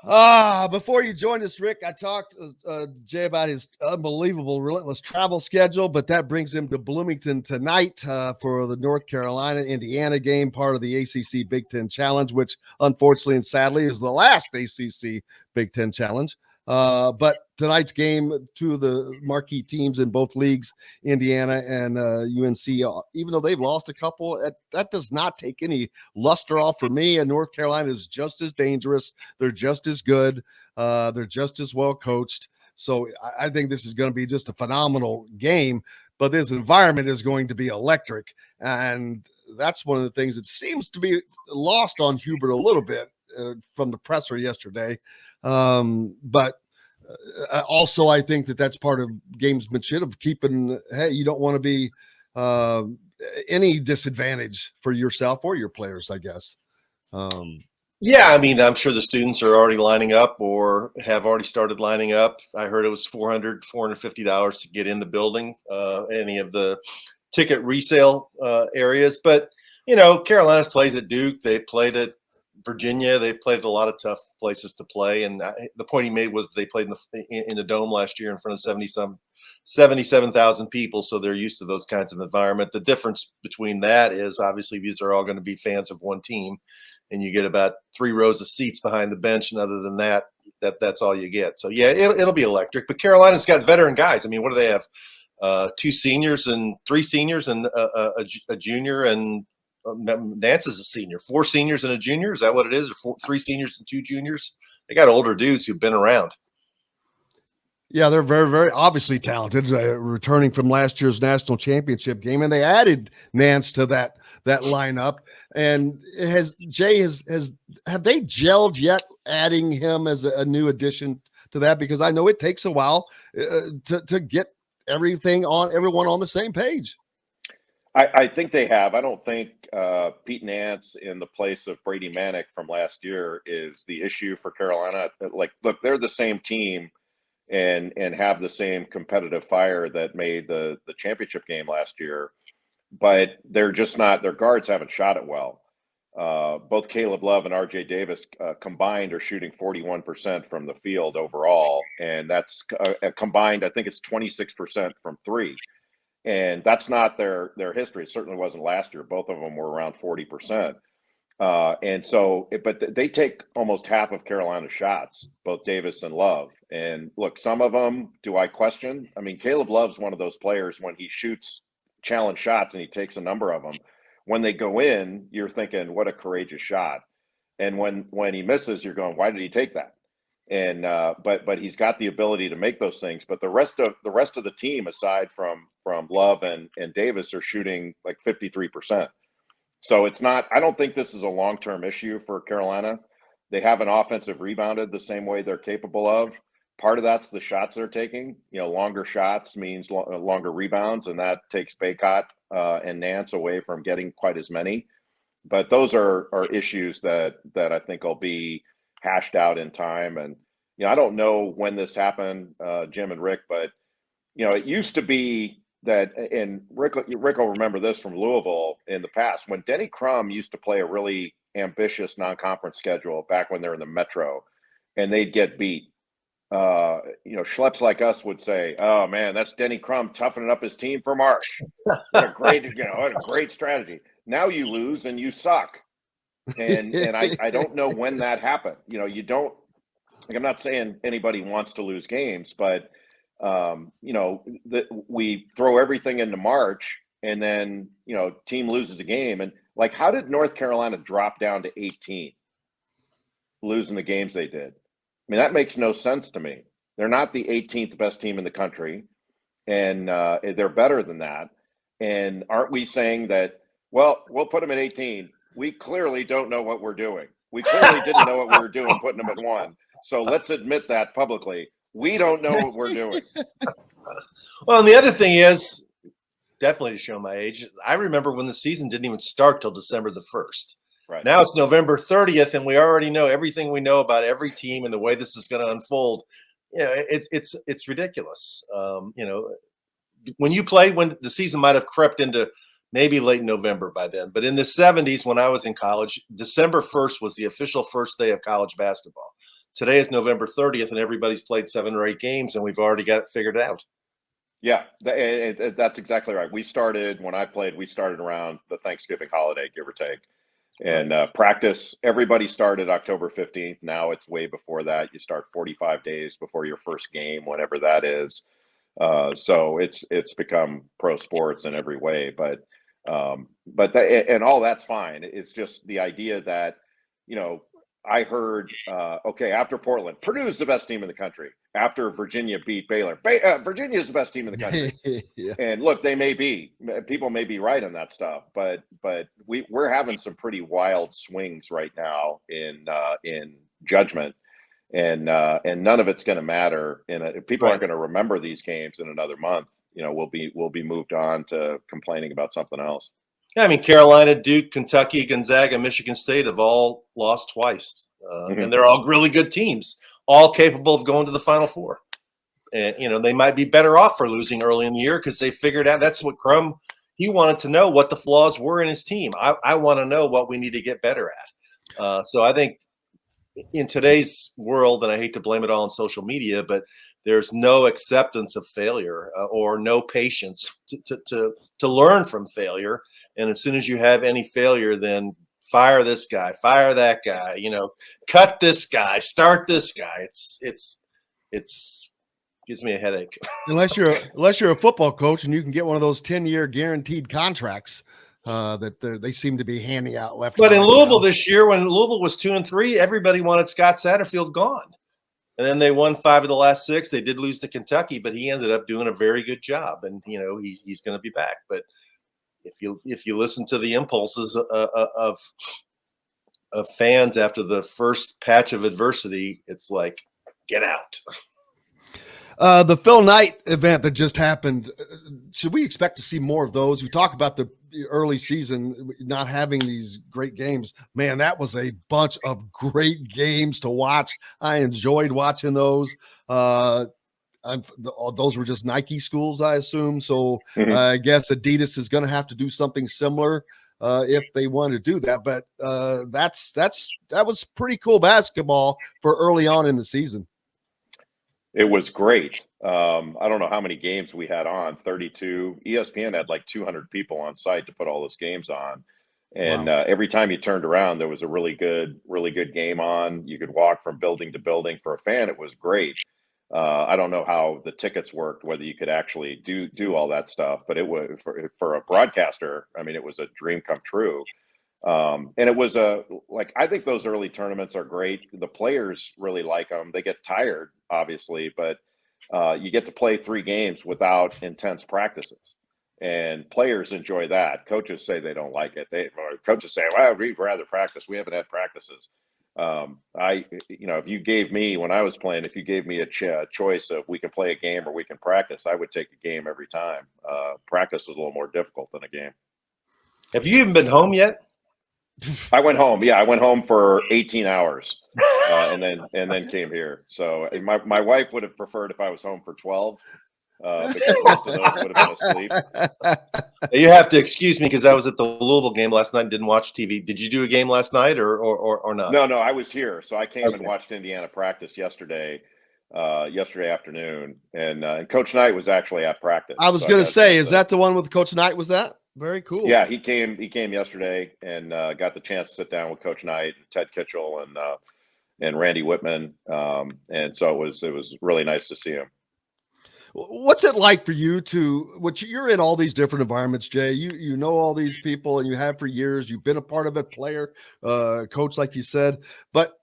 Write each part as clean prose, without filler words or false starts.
Before you joined us, Rick, I talked Jay about his unbelievable, relentless travel schedule, but that brings him to Bloomington tonight for the North Carolina-Indiana game, part of the ACC Big Ten Challenge, which unfortunately and sadly is the last ACC Big Ten Challenge. But tonight's game, two of the marquee teams in both leagues, Indiana and UNC, even though they've lost a couple, that does not take any luster off for me. And North Carolina is just as dangerous. They're just as good. They're just as well coached. So I think this is going to be just a phenomenal game. But this environment is going to be electric. And that's one of the things that seems to be lost on Hubert a little bit from the presser yesterday. But also, I think that's part of gamesmanship of keeping, hey, you don't want to be any disadvantage for yourself or your players, I guess. Yeah, I mean, I'm sure the students are already lining up or have already started lining up. I heard it was $450 to get in the building, any of the ticket resale areas. But, Carolina's plays at Duke. They played at Virginia. They've played at a lot of tough places to play. And the point he made was they played in the Dome last year in front of 77,000 people. So they're used to those kinds of environment. The difference between that is obviously these are all going to be fans of one team. And you get about 3 rows of seats behind the bench. And other than that, that's all you get. So, yeah, it'll be electric. But Carolina's got veteran guys. I mean, what do they have? 2 seniors and 3 seniors and a junior, and Nance is a senior. 4 seniors and a junior. Is that what it is? Or 3 seniors and 2 juniors? They got older dudes who've been around. Yeah, they're very, very obviously talented, returning from last year's national championship game, and they added Nance to that lineup. And have they gelled yet, adding him as a new addition to that? Because I know it takes a while to get everyone on the same page. I think they have. I don't think Pete Nance in the place of Brady Manick from last year is the issue for Carolina. Like, look, they're the same team and have the same competitive fire that made the championship game last year, but they're just not. Their guards haven't shot it well. Both Caleb Love and RJ Davis combined are shooting 41% from the field overall, and that's combined. I think it's 26% from 3. And that's not their history. It certainly wasn't last year. Both of them were around 40%. And so, but they take almost half of Carolina's shots, both Davis and Love. And look, some of them, do I question? I mean, Caleb Love's one of those players when he shoots challenge shots and he takes a number of them. When they go in, you're thinking, what a courageous shot. And when he misses, you're going, why did he take that? And but he's got the ability to make those things. But the rest of the team, aside from Love and Davis, are shooting like 53%. So it's not. I don't think this is a long-term issue for Carolina. They haven't offensive rebounded the same way they're capable of. Part of that's the shots they're taking. Longer shots means longer rebounds, and that takes Baycott and Nance away from getting quite as many. But those are issues that I think will be hashed out in time. And, I don't know when this happened, Jim and Rick, but, it used to be that, and Rick will remember this from Louisville in the past, when Denny Crum used to play a really ambitious non-conference schedule back when they're in the Metro, and they'd get beat. Schleps like us would say, oh man, that's Denny Crum toughening up his team for March. What a great strategy. Now you lose and you suck. And I don't know when that happened. You don't, like, I'm not saying anybody wants to lose games, but we throw everything into March and then, team loses a game. And like, how did North Carolina drop down to 18, losing the games they did? I mean, that makes no sense to me. They're not the 18th best team in the country, and they're better than that. And aren't we saying that, well, we'll put them at 18. We clearly don't know what we're doing. We clearly didn't know what we were doing putting them at 1. So let's admit that publicly. We don't know what we're doing. Well, and the other thing is, definitely to show my age, I remember when the season didn't even start till December the 1st. Right. Now it's November 30th, and we already know everything we know about every team and the way this is going to unfold. It's ridiculous. When you played, when the season might have crept into maybe late November by then, but in the 70s when I was in college, December 1st was the official first day of college basketball. Today is November 30th, and everybody's played 7 or 8 games, and we've already got it figured out. Yeah, that's exactly right. When I played, we started around the Thanksgiving holiday, give or take. And practice, everybody started October 15th. Now it's way before that. You start 45 days before your first game, whenever that is. So it's become pro sports in every way. And all that's fine. It's just the idea that, I heard, okay, after Portland, Purdue's the best team in the country. After Virginia beat Baylor, Virginia's the best team in the country. Yeah. And look, people may be right on that stuff, but we're having some pretty wild swings right now in judgment, and none of it's going to matter. People aren't going to remember these games in another month. We'll be moved on to complaining about something else. Yeah, I mean, Carolina, Duke, Kentucky, Gonzaga, Michigan State have all lost twice. And they're all really good teams, all capable of going to the Final Four. And, they might be better off for losing early in the year because they figured out that's what Crum, he wanted to know what the flaws were in his team. I want to know what we need to get better at. So I think in today's world, and I hate to blame it all on social media, but there's no acceptance of failure or no patience to learn from failure. And as soon as you have any failure, then fire this guy, fire that guy, cut this guy, start this guy. It's gives me a headache. Unless you're a football coach and you can get one of those 10-year guaranteed contracts that they seem to be handing out left. But in Louisville this year, when Louisville was 2-3, everybody wanted Scott Satterfield gone. And then they won 5 of the last 6. They did lose to Kentucky, but he ended up doing a very good job. And, he's going to be back. But if you listen to the impulses of fans after the first patch of adversity, it's like, get out. The Phil Knight event that just happened, should we expect to see more of those? We talk about the early season not having these great games. Man, that was a bunch of great games to watch. I enjoyed watching those. Those were just Nike schools, I assume. So I guess Adidas is going to have to do something similar if they want to do that. But that was pretty cool basketball for early on in the season. It was great. I don't know how many games we had on, 32. ESPN had like 200 people on site to put all those games on. And every time you turned around, there was a really good game on. You could walk from building to building. For a fan, it was great. I don't know how the tickets worked, whether you could actually do all that stuff, but it was for a broadcaster. I mean, it was a dream come true. And it was I think those early tournaments are great. The players really like them. They get tired, obviously, but you get to play 3 games without intense practices, and players enjoy that. Coaches say they don't like it. Coaches say, "Well, we'd rather practice. We haven't had practices." If you gave me, when I was playing, if you gave me a choice of we can play a game or we can practice, I would take a game every time. Practice was a little more difficult than a game. Have you even been home yet? I went home. Yeah, I went home for 18 hours, and then came here. So my wife would have preferred if I was home for 12, because most of those would have been asleep. You have to excuse me because I was at the Louisville game last night and didn't watch TV. Did you do a game last night or not? No, I was here. So I came and watched Indiana practice yesterday afternoon, and Coach Knight was actually at practice. I was going to say, is that the one with Coach Knight? Was that? Very cool. Yeah, he came yesterday and got the chance to sit down with Coach Knight and Ted Kitchell and Randy Whitman. And so it was really nice to see him. What's it like for you you're in all these different environments, Jay? You know all these people and you have for years. You've been a part of it, player, coach, like you said. But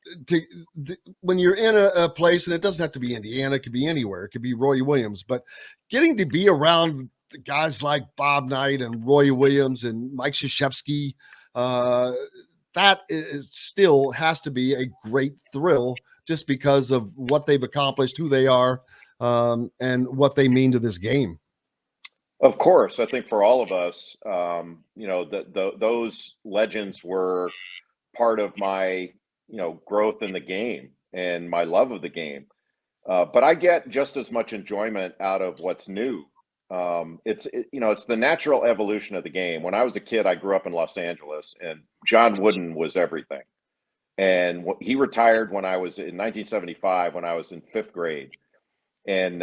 when you're in a place, and it doesn't have to be Indiana, it could be anywhere. It could be Roy Williams. But getting to be around guys like Bob Knight and Roy Williams and Mike Krzyzewski, that still has to be a great thrill just because of what they've accomplished, who they are, and what they mean to this game. Of course, I think for all of us, those legends were part of my, growth in the game and my love of the game. But I get just as much enjoyment out of what's new. It's the natural evolution of the game. When I was a kid, I grew up in Los Angeles, and John Wooden was everything. And he retired when I was in 1975, when I was in 5th grade. And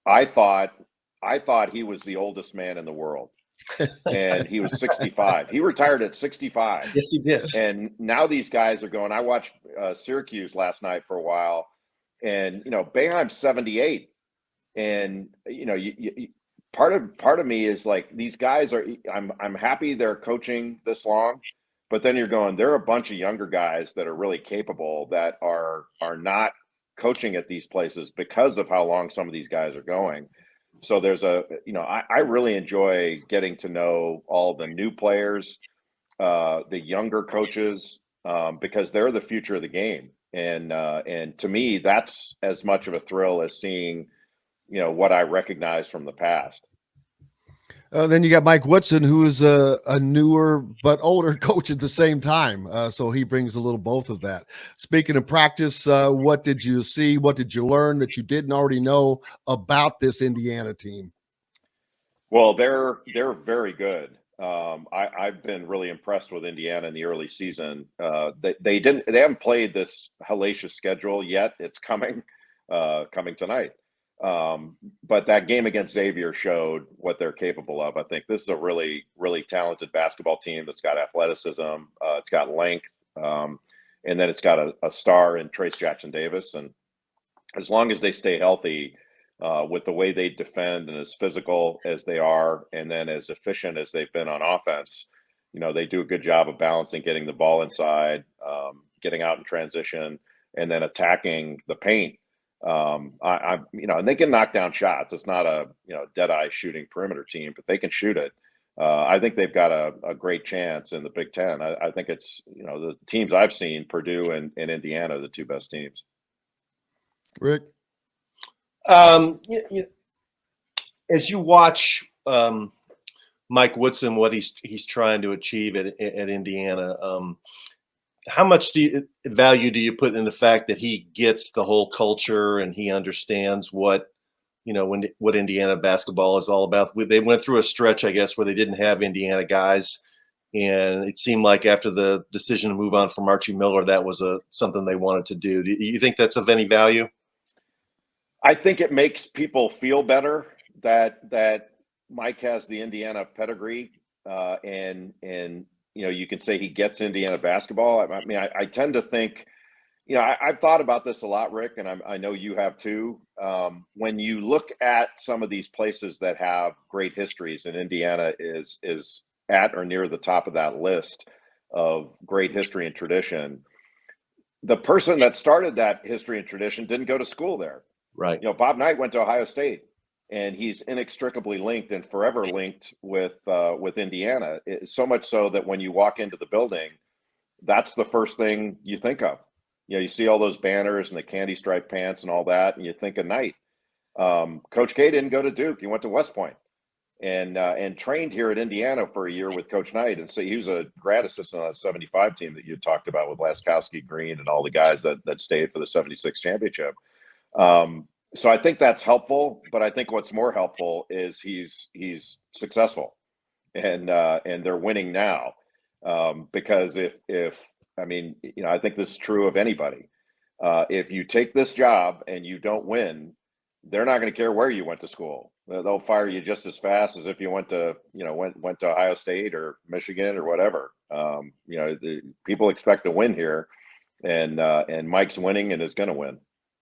I thought he was the oldest man in the world. And he was 65. He retired at 65. Yes, he did. And now these guys are going. I watched Syracuse last night for a while, and Boeheim's 78. And part of me is like, these guys are. I'm happy they're coaching this long, but then you're going, there are a bunch of younger guys that are really capable that are not coaching at these places because of how long some of these guys are going. So there's I really enjoy getting to know all the new players, the younger coaches, because they're the future of the game. And to me, that's as much of a thrill as seeing, what I recognize from the past. Then you got Mike Woodson, who is a newer but older coach at the same time. So he brings a little both of that. Speaking of practice, what did you see? What did you learn that you didn't already know about this Indiana team? Well, they're very good. I've been really impressed with Indiana in the early season. They haven't played this hellacious schedule yet. It's coming tonight. But that game against Xavier showed what they're capable of. I think this is a really, really talented basketball team that's got athleticism, it's got length, and then it's got a star in Trace Jackson Davis. And as long as they stay healthy, with the way they defend and as physical as they are, and then as efficient as they've been on offense, they do a good job of balancing, getting the ball inside, getting out in transition, and then attacking the paint. And they can knock down shots. It's not a dead eye shooting perimeter team, but they can shoot it. I think they've got a great chance in the Big Ten. I think it's the teams I've seen, Purdue and Indiana, are the two best teams. Rick? As you watch Mike Woodson, what he's trying to achieve at Indiana, how much value do you put in the fact that he gets the whole culture and he understands what Indiana basketball is all about? They went through a stretch, I guess, where they didn't have Indiana guys, and it seemed like after the decision to move on from Archie Miller, that was something they wanted to do. Do you think that's of any value? I think it makes people feel better that Mike has the Indiana pedigree, and you can say he gets Indiana basketball. I mean, I tend to think, I've thought about this a lot, Rick, and I know you have too. When you look at some of these places that have great histories, and Indiana is at or near the top of that list of great history and tradition, the person that started that history and tradition didn't go to school there. Right. Bob Knight went to Ohio State, and he's inextricably linked and forever linked with Indiana. So much so that when you walk into the building, that's the first thing you think of. You see all those banners and the candy striped pants and all that, and you think of Knight. Coach K didn't go to Duke; he went to West Point, and trained here at Indiana for a year with Coach Knight. And so he was a grad assistant on a '75 team that you talked about with Laskowski, Green, and all the guys that stayed for the '76 championship. So I think that's helpful, but I think what's more helpful is he's successful, and they're winning now. Because I think this is true of anybody. If you take this job and you don't win, they're not going to care where you went to school. They'll fire you just as fast as if you went to Ohio State or Michigan or whatever. The people expect to win here, and Mike's winning and is going to win.